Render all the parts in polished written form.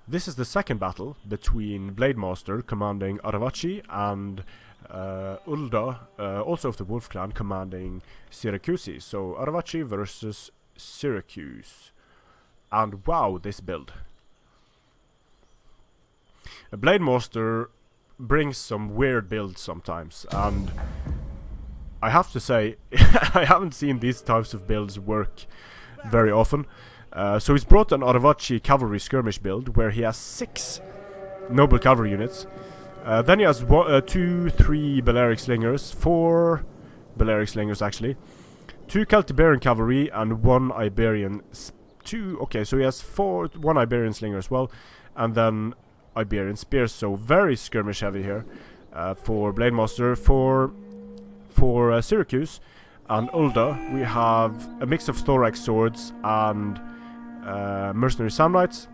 This is the second battle between Blademaster commanding Arevaci and Ulda, also of the Wolf Clan, commanding Syracuse. So Arevaci versus Syracuse. And wow, this build. Blademaster brings some weird builds sometimes, and I have to say, I haven't seen these types of builds work very often. So he's brought an Arevaci cavalry skirmish build where he has 6 noble cavalry units. Then he has 3 Balearic slingers, 4 Balearic slingers actually, 2 Celtiberian cavalry and 1 Iberian. Okay, so he has 1 Iberian slinger as well, and then Iberian spears. So very skirmish heavy here for Blademaster. For Syracuse and Ulda, we have a mix of thorax swords and mercenary samnites,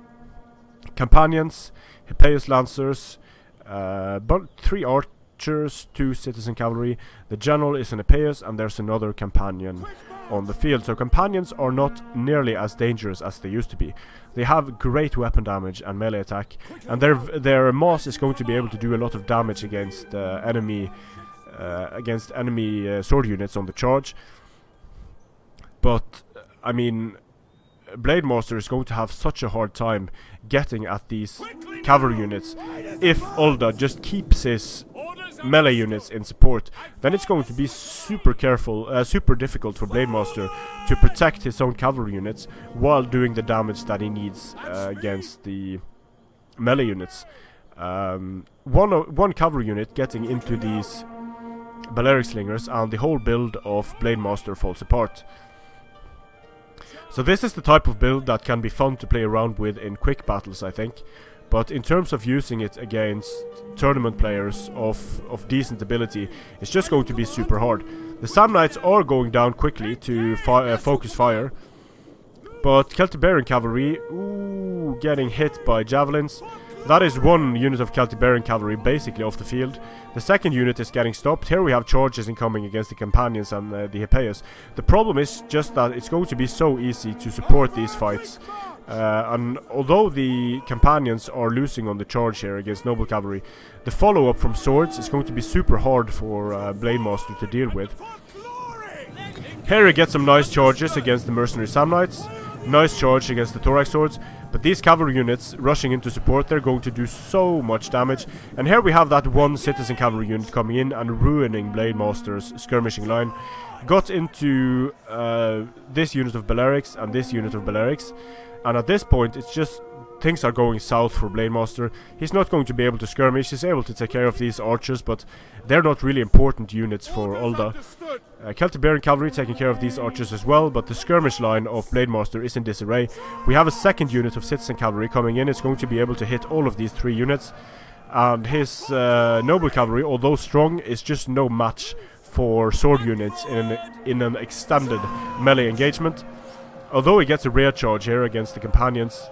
companions, Hippeus lancers, 3 archers, 2 citizen cavalry. The general is an Hippeus, and there's another companion on the field. So companions are not nearly as dangerous as they used to be. They have great weapon damage and melee attack, and their mass is going to be able to do a lot of damage against enemy sword units on the charge. But I mean, Blademaster is going to have such a hard time getting at these cavalry units. If Ulda just keeps his melee units in support, then it's going to be super difficult for Blademaster to protect his own cavalry units while doing the damage that he needs against the melee units. One cavalry unit getting into these Balearic slingers, and the whole build of Blademaster falls apart. So this is the type of build that can be fun to play around with in quick battles, I think. But in terms of using it against tournament players of decent ability, it's just going to be super hard. The Samnites are going down quickly to focus fire, but Celtiberian cavalry, getting hit by javelins. That is 1 unit of Celtiberian cavalry basically off the field. The second unit is getting stopped. Here we have charges incoming against the companions and the Hippeus. The problem is just that it's going to be so easy to support these fights. And although the companions are losing on the charge here against noble cavalry, the follow-up from swords is going to be super hard for Blademaster to deal with. Here he gets some nice charges against the mercenary Samnites, nice charge against the thorax swords, but these cavalry units rushing into support, they're going to do so much damage. And here we have that 1 citizen cavalry unit coming in and ruining Blademaster's skirmishing line. Got into this unit of Balearics and this unit of Balearics, and at this point it's just things are going south for Blademaster. He's not going to be able to skirmish. He's able to take care of these archers, but they're not really important units for Ulda. Celtiberian cavalry taking care of these archers as well, but the skirmish line of Blademaster is in disarray. We have a second unit of citizen cavalry coming in. It's going to be able to hit all of these 3 units, and his noble cavalry, although strong, is just no match for sword units in an extended melee engagement. Although he gets a rare charge here against the companions,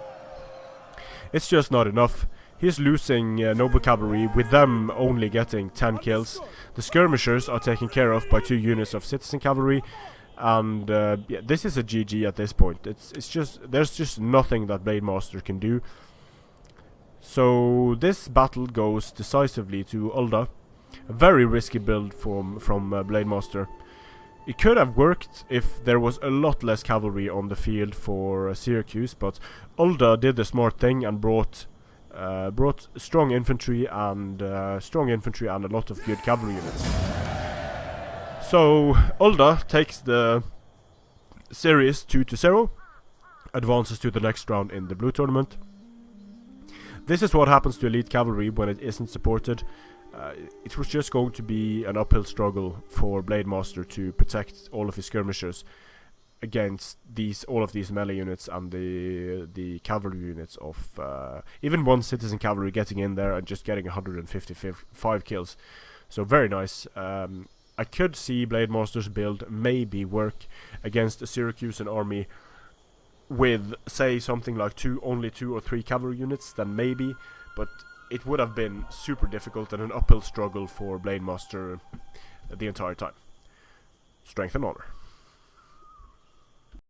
it's just not enough. He's losing noble cavalry, with them only getting 10 kills. The skirmishers are taken care of by 2 units of citizen cavalry, and yeah, this is a GG at this point. It's just, there's just nothing that Blademaster can do. So this battle goes decisively to Ulda. A very risky build from Blademaster. It could have worked if there was a lot less cavalry on the field for Syracuse, but Ulda did the smart thing and brought strong infantry and a lot of good cavalry units. So Ulda takes the series 2-0, advances to the next round in the blue tournament. This is what happens to elite cavalry when it isn't supported. It was just going to be an uphill struggle for Blademaster to protect all of his skirmishers against all of these melee units and the cavalry units of even 1 citizen cavalry getting in there and just getting 155 kills. So very nice. I could see Blademaster's build maybe work against a Syracusan army with, say, something like only 2 or 3 cavalry units, then maybe, but it would have been super difficult and an uphill struggle for Blademaster the entire time. Strength and honor.